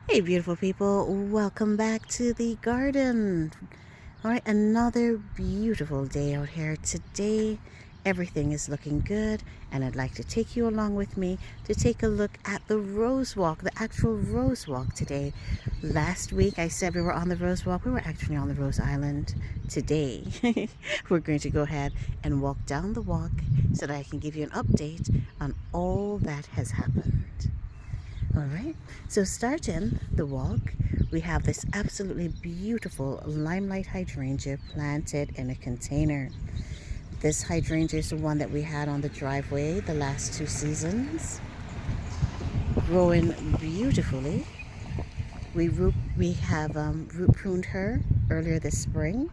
Hey, beautiful people, welcome back to the garden. All right, another beautiful day out here. Today, everything is looking good, and I'd like to take you along with me to take a look at the rose walk, the actual rose walk today. Last week, I said we were on the rose walk. We were actually on the Rose Island. Today, we're going to go ahead and walk down the walk so that I can give you an update on all that has happened. All right, so starting the walk, we have this absolutely beautiful limelight hydrangea planted in a container. This hydrangea is the one that we had on the driveway the last 2 seasons, growing beautifully. We have root pruned her earlier this spring.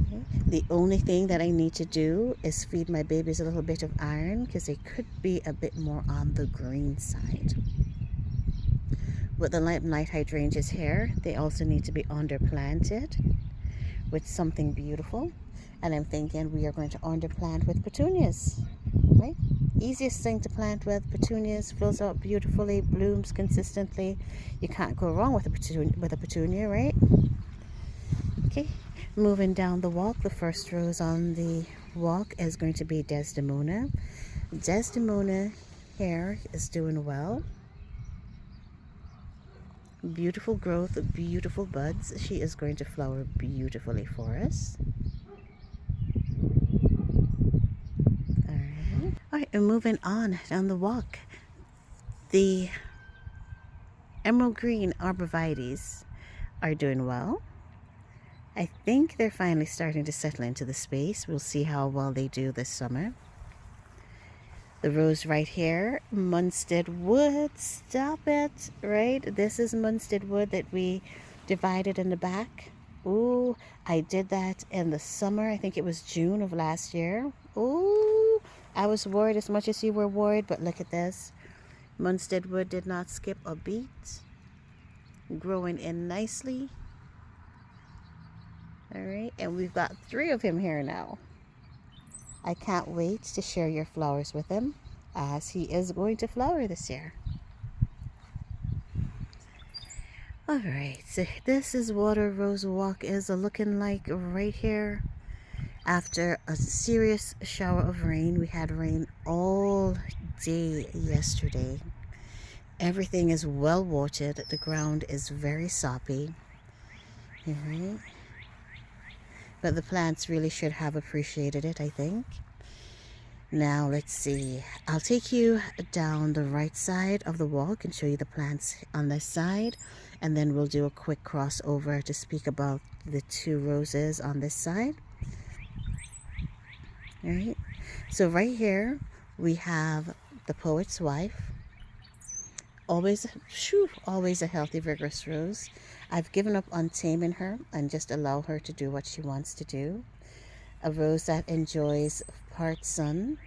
Okay. The only thing that I need to do is feed my babies a little bit of iron because they could be a bit more on the green side. With the light hydrangeas here, they also need to be underplanted with something beautiful. And I'm thinking we are going to underplant with petunias, right? Easiest thing to plant with petunias, fills out beautifully, blooms consistently. You can't go wrong with a petunia, right? Okay, moving down the walk, the first rose on the walk is going to be Desdemona. Desdemona here is doing well. Beautiful growth, beautiful buds. She is going to flower beautifully for us. All right, and moving on down the walk, the emerald green arborvitaes are doing well. I think they're finally starting to settle into the space. We'll see how well they do this summer. The rose right here, Munstead Wood. Stop it, right? This is Munstead Wood that we divided in the back. Ooh, I did that in the summer. I think it was June of last year. Ooh, I was worried as much as you were worried, but look at this. Munstead Wood did not skip a beat. Growing in nicely. All right, and we've got 3 of him here now. I can't wait to share your flowers with him, as he is going to flower this year. All right, so this is what our rose walk is looking like right here. After a serious shower of rain, we had rain all day yesterday. Everything is well watered. The ground is very soppy. All right. But the plants really should have appreciated it, I think. Now, let's see. I'll take you down the right side of the walk and show you the plants on this side. And then we'll do a quick crossover to speak about the 2 roses on this side. All right. So right here, we have the poet's wife. Always a healthy, vigorous rose. I've given up on taming her and just allow her to do what she wants to do. A rose that enjoys part sun.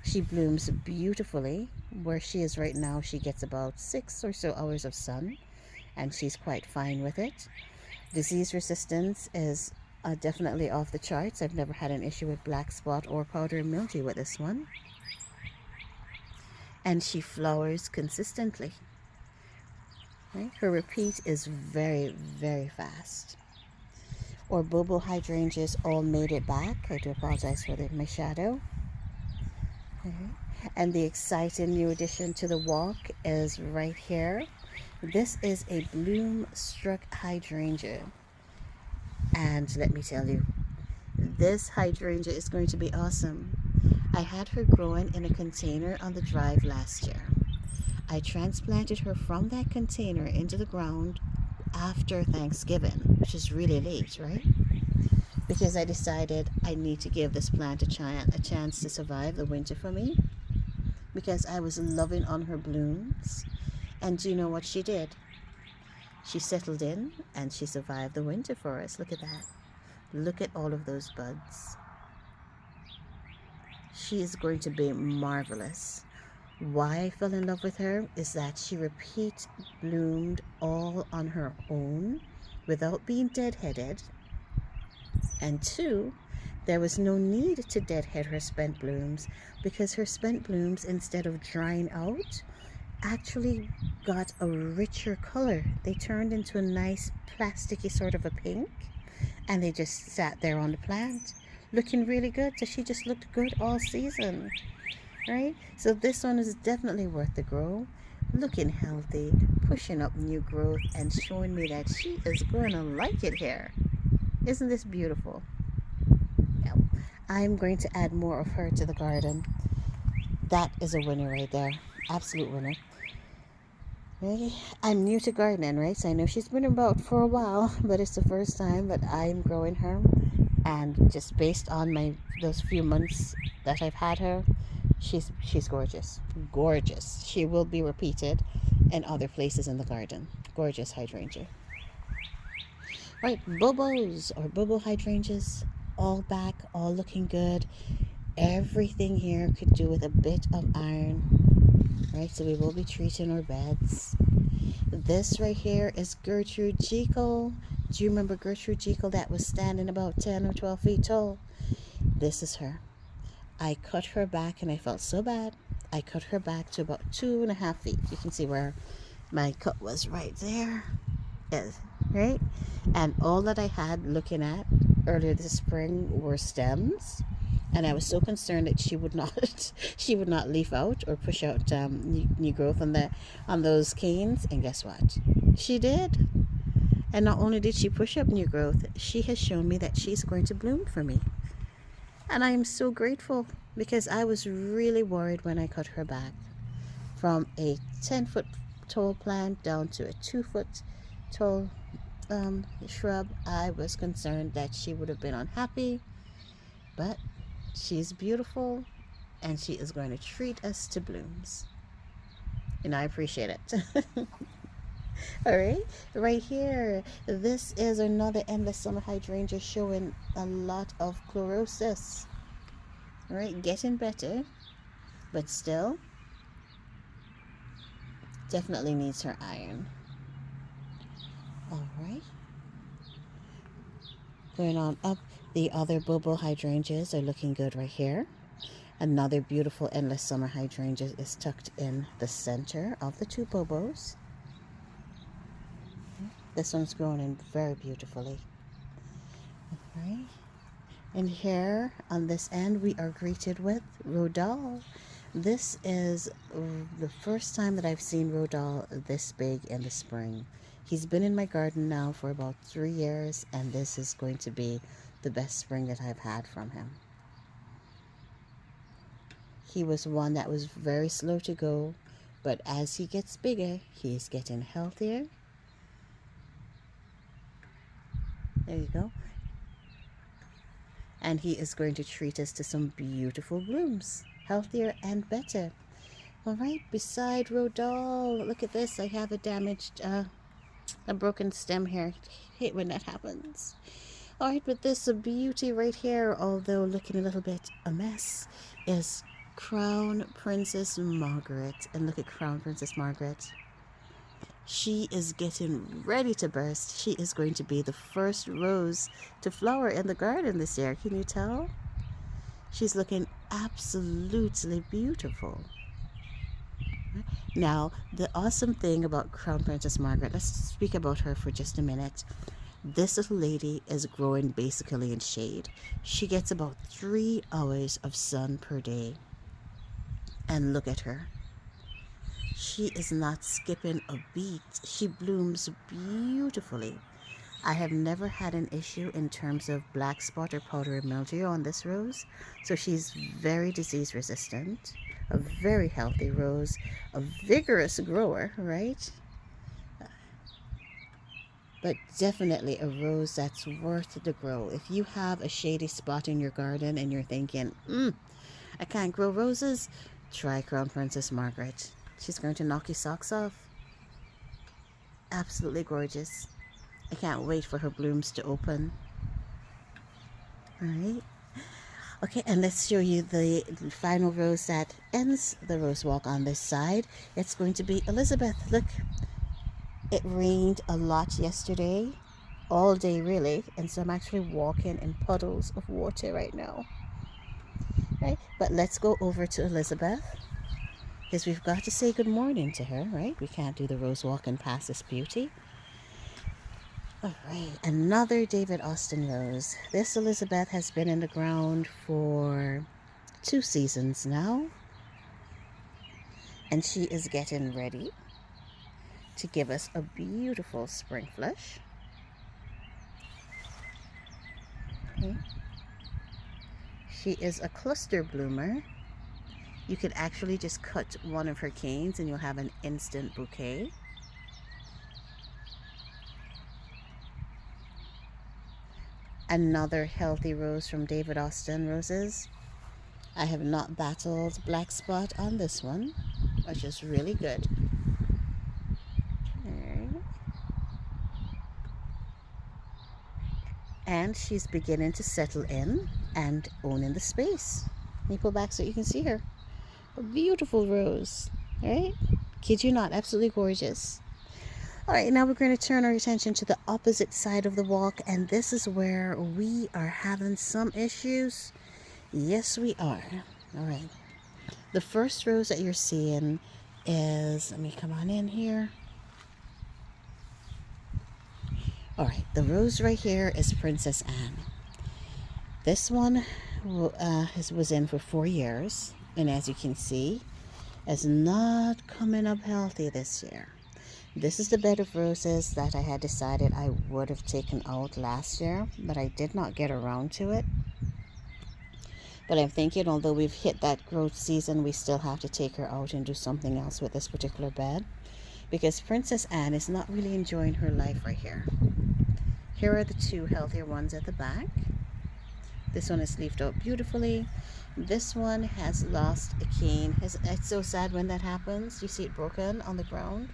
She blooms beautifully. Where she is right now, she gets about 6 or so hours of sun, and she's quite fine with it. Disease resistance is definitely off the charts. I've never had an issue with black spot or powdery mildew with this one. And she flowers consistently. Right? Her repeat is very, very fast. Or Bobo Hydrangeas all made it back. I do apologize for my shadow. And the exciting new addition to the walk is right here. This is a Bloomstruck Hydrangea. And let me tell you, this hydrangea is going to be awesome. I had her growing in a container on the drive last year. I transplanted her from that container into the ground after Thanksgiving, which is really late, right? Because I decided I need to give this plant a chance to survive the winter for me, because I was loving on her blooms. And do you know what she did? She settled in and she survived the winter for us. Look at that. Look at all of those buds. She is going to be marvelous. Why I fell in love with her is that she repeat bloomed all on her own without being deadheaded. And 2, there was no need to deadhead her spent blooms, because her spent blooms, instead of drying out, actually got a richer color. They turned into a nice plasticky sort of a pink, and they just sat there on the plant looking really good. So she just looked good all season, right? So this one is definitely worth the grow, looking healthy, pushing up new growth, and showing me that she is going to like it here. Isn't this beautiful? Yeah. I'm going to add more of her to the garden. That is a winner right there. Absolute winner. Right? I'm new to gardening, right? So I know she's been about for a while, but it's the first time that I'm growing her. And just based on those few months that I've had her, she's gorgeous. Gorgeous. She will be repeated in other places in the garden. Gorgeous hydrangea. Right, Bobos or Bobo Hydrangeas, all back, all looking good. Everything here could do with a bit of iron. Right, so we will be treating our beds. This right here is Gertrude Jekyll. Do you remember Gertrude Jekyll that was standing about 10 or 12 feet tall? This is her. I cut her back and I felt so bad. I cut her back to about 2.5 feet. You can see where my cut was right there. Yes, right? And all that I had looking at earlier this spring were stems. And I was so concerned that she would not leaf out or push out new growth on those canes. And guess what? She did. And not only did she push up new growth, she has shown me that she's going to bloom for me. And I am so grateful, because I was really worried when I cut her back from a 10-foot tall plant down to a 2-foot tall shrub. I was concerned that she would have been unhappy, but she's beautiful and she is going to treat us to blooms, and I appreciate it. All right here, this is another endless summer hydrangea showing a lot of chlorosis. All right, getting better, but still definitely needs her iron. All right, going on up, the other Bobo hydrangeas are looking good right here. Another beautiful endless summer hydrangea is tucked in the center of the two Bobos. This one's growing in very beautifully. All right, and here on this end we are greeted with Rodal. This is the first time that I've seen Rodal this big in the spring. He's been in my garden now for about 3 years, and this is going to be the best spring that I've had from him. He was one that was very slow to go, but as he gets bigger, he's getting healthier. There you go. And he is going to treat us to some beautiful blooms, healthier and better. All right, beside Rodal, look at this. I have a damaged, a broken stem here. I hate when that happens. All right, but this beauty right here, although looking a little bit a mess, is Crown Princess Margaret. And look at Crown Princess Margaret. She is getting ready to burst. She is going to be the first rose to flower in the garden this year. Can you tell? She's looking absolutely beautiful. Now, the awesome thing about Crown Princess Margaret, let's speak about her for just a minute. This little lady is growing basically in shade. She gets about 3 hours of sun per day. And look at her. She is not skipping a beat. She blooms beautifully. I have never had an issue in terms of black spot or powdery mildew on this rose. So she's very disease resistant, a very healthy rose, a vigorous grower, right? But definitely a rose that's worth the grow. If you have a shady spot in your garden and you're thinking, I can't grow roses, try Crown Princess Margaret. She's going to knock your socks off. Absolutely gorgeous. I can't wait for her blooms to open. All right. Okay, and let's show you the final rose that ends the rose walk on this side. It's going to be Elizabeth. Look, it rained a lot yesterday, all day really, and so I'm actually walking in puddles of water right now. Right, but let's go over to Elizabeth. because we've got to say good morning to her, right? We can't do the rose walking past this beauty. All right, another David Austin rose. This Elizabeth has been in the ground for 2 seasons now, and she is getting ready to give us a beautiful spring flush. Okay. She is a cluster bloomer. You could actually just cut one of her canes and you'll have an instant bouquet. Another healthy rose from David Austin Roses. I have not battled black spot on this one, which is really good. And she's beginning to settle in and owning the space. Let me pull back so you can see her. A beautiful rose, right? Kid you not, absolutely gorgeous. All right, now we're going to turn our attention to the opposite side of the walk, and this is where we are having some issues. Yes, we are. All right. The first rose that you're seeing is, let me come on in here. All right, the rose right here is Princess Anne. This one was in for 4 years, and as you can see, is not coming up healthy this year. This is the bed of roses that I had decided I would have taken out last year, but I did not get around to it. But I'm thinking, although we've hit that growth season, we still have to take her out and do something else with this particular bed, because Princess Anne is not really enjoying her life right here. Here are the 2 healthier ones at the back. This one is leafed out beautifully. This one has lost a cane. It's so sad when that happens. You see it broken on the ground.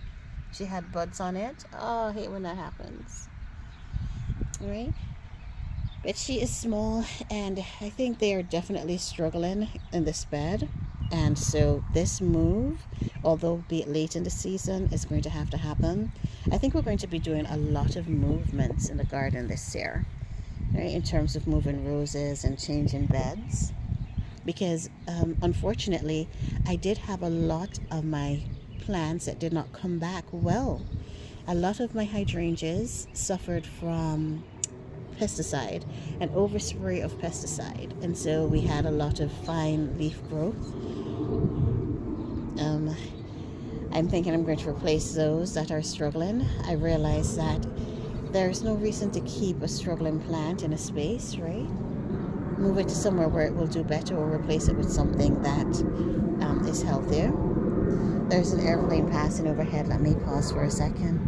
She had buds on it. Oh, I hate when that happens. All right. But she is small, and I think they are definitely struggling in this bed. And so this move, although be it late in the season, is going to have to happen. I think we're going to be doing a lot of movements in the garden this year, right, in terms of moving roses and changing beds. Because unfortunately, I did have a lot of my plants that did not come back well. A lot of my hydrangeas suffered from pesticide, an overspray of pesticide, and so we had a lot of fine leaf growth. I'm thinking I'm going to replace those that are struggling. I realize that there's no reason to keep a struggling plant in a space, right? Move it to somewhere where it will do better, or replace it with something that is healthier. There's an airplane passing overhead. Let me pause for a second.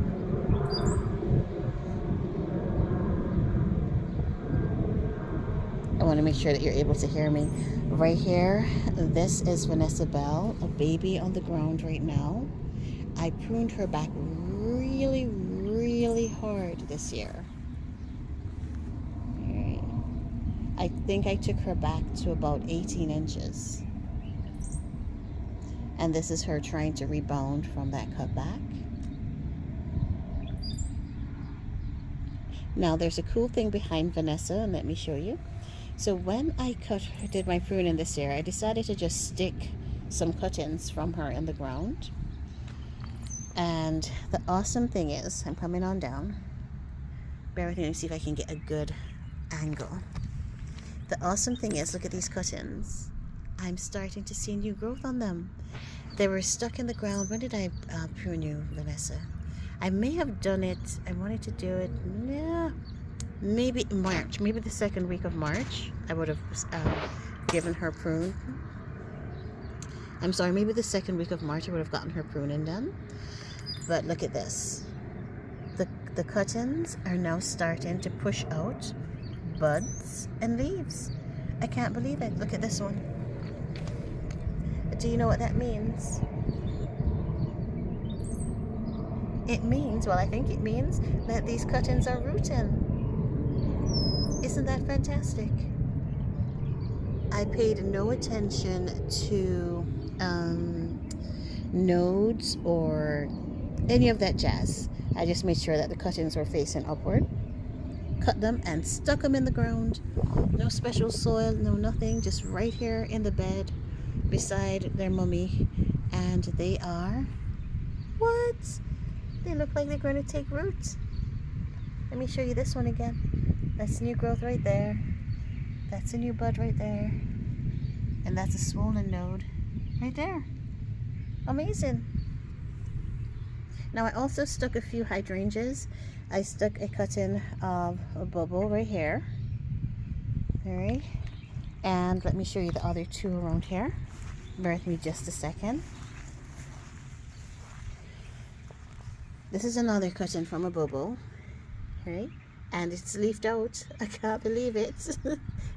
I want to make sure that you're able to hear me. Right here, this is Vanessa Bell, a baby on the ground right now. I pruned her back really, really hard this year. All right. I think I took her back to about 18 inches. And this is her trying to rebound from that cutback. Now there's a cool thing behind Vanessa, and let me show you. So when I did my pruning this year, I decided to just stick some cuttings from her in the ground. And the awesome thing is, I'm coming on down. Bear with me and see if I can get a good angle. The awesome thing is, look at these cuttings. I'm starting to see new growth on them. They were stuck in the ground. When did I prune you, Vanessa? I may have done it. I wanted to do it, maybe March, maybe the 2nd week of March. I would have given her prune. I'm sorry, maybe the 2nd week of March I would have gotten her pruning done. But look at this. The cuttings are now starting to push out buds and leaves. I can't believe it. Look at this one. Do you know what that means? It means, well, I think it means that these cuttings are rooting. Isn't that fantastic? I paid no attention to nodes or any of that jazz. I just made sure that the cuttings were facing upward. Cut them and stuck them in the ground. No special soil, no nothing, just right here in the bed beside their mummy. and they are, what? They look like they're going to take root. Let me show you this one again. That's new growth right there. That's a new bud right there. And that's a swollen node right there. Amazing. Now I also stuck a few hydrangeas. I stuck a cut-in of a Bobo right here. Alright. And let me show you the other two around here. Bear with me just a second. This is another cut-in from a Bobo. Right? And it's leafed out. I can't believe it.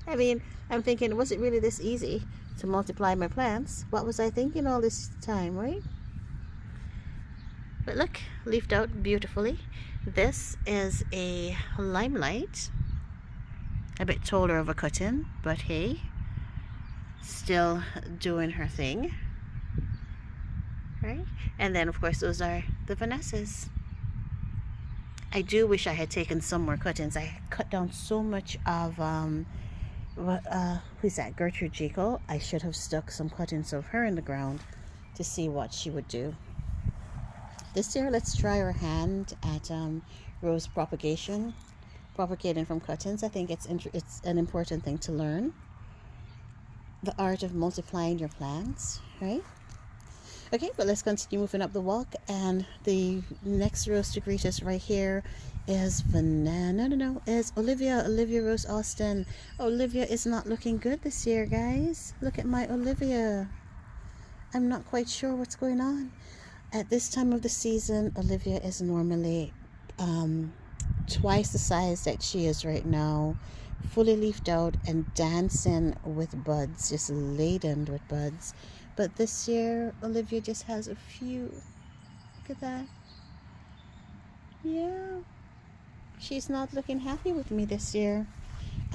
I mean, I'm thinking, was it really this easy to multiply my plants? What was I thinking all this time, right? But look, leafed out beautifully. This is a limelight. A bit taller of a cut-in, but hey, still doing her thing. Right? And then, of course, those are the Vanessas. I do wish I had taken some more cut-ins. I cut down so much of, who's that? Gertrude Jekyll. I should have stuck some cut-ins of her in the ground to see what she would do. This year, let's try our hand at rose propagating from cut-ins. I think it's an important thing to learn. The art of multiplying your plants, right? Okay, but let's continue moving up the walk, and the next rose to greet us right here is is Olivia Rose Austin. Olivia is not looking good this year, guys. Look at my Olivia. I'm not quite sure what's going on. At this time of the season, Olivia is normally twice the size that she is right now, fully leafed out and dancing with buds, just laden with buds. But this year, Olivia just has a few. Look at that. Yeah. She's not looking happy with me this year.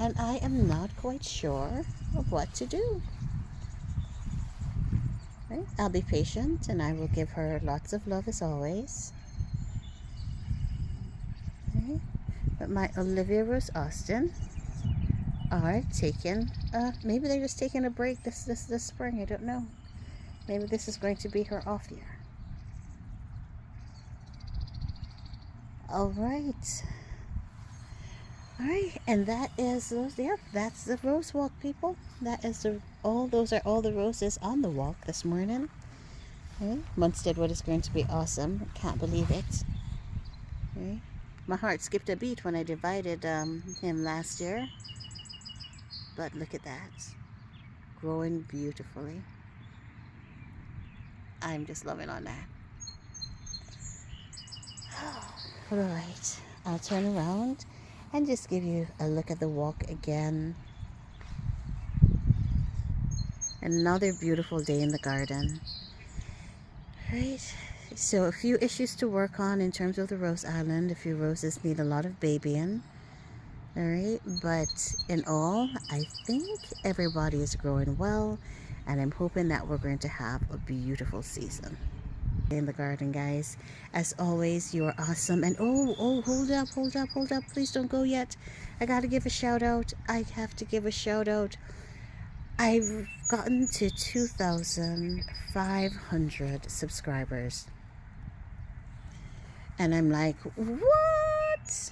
And I am not quite sure of what to do. Right? I'll be patient and I will give her lots of love as always. Right? But my Olivia Rose Austin are taking, maybe they're just taking a break this spring. I don't know. Maybe this is going to be her off year. Alright, and that is, yeah, that's the rose walk, people. That is those are all the roses on the walk this morning. Okay. Munstead Wood is going to be awesome. Can't believe it. Okay. My heart skipped a beat when I divided him last year. But look at that. Growing beautifully. I'm just loving on that. Alright, I'll turn around and just give you a look at the walk again. Another beautiful day in the garden. Right, so a few issues to work on in terms of the rose island. A few roses need a lot of babying. Alright, but in all, I think everybody is growing well, and I'm hoping that we're going to have a beautiful season in the garden, guys. As always, you are awesome. And hold up, please don't go yet. I gotta give a shout out. I have to give a shout out. I've gotten to 2,500 subscribers, and I'm like, what?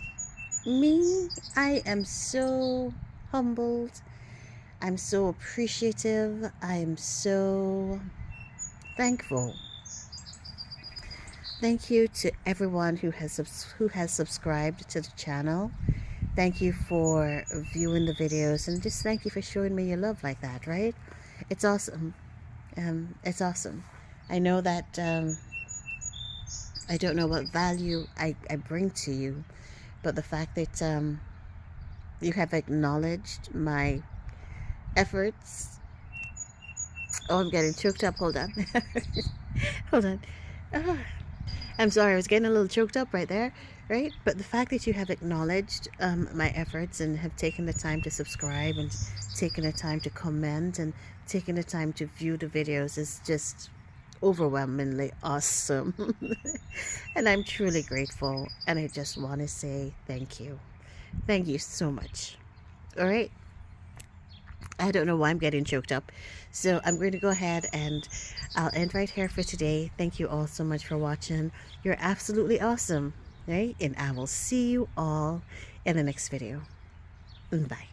Me? I am so humbled. I'm so appreciative. I'm so thankful. Thank you to everyone who has subscribed to the channel. Thank you for viewing the videos, and just thank you for showing me your love like that, right? It's awesome. It's awesome. I know that I don't know what value I bring to you, but the fact that you have acknowledged my efforts. Oh, I'm getting choked up. Hold on. Hold on. I'm sorry, I was getting a little choked up right there, right? But the fact that you have acknowledged my efforts and have taken the time to subscribe and taken the time to comment and taken the time to view the videos is just overwhelmingly awesome. And I'm truly grateful, and I just want to say thank you. Thank you so much. All right. I don't know why I'm getting choked up. So I'm going to go ahead and I'll end right here for today. Thank you all so much for watching. You're absolutely awesome, right? And I will see you all in the next video. Bye.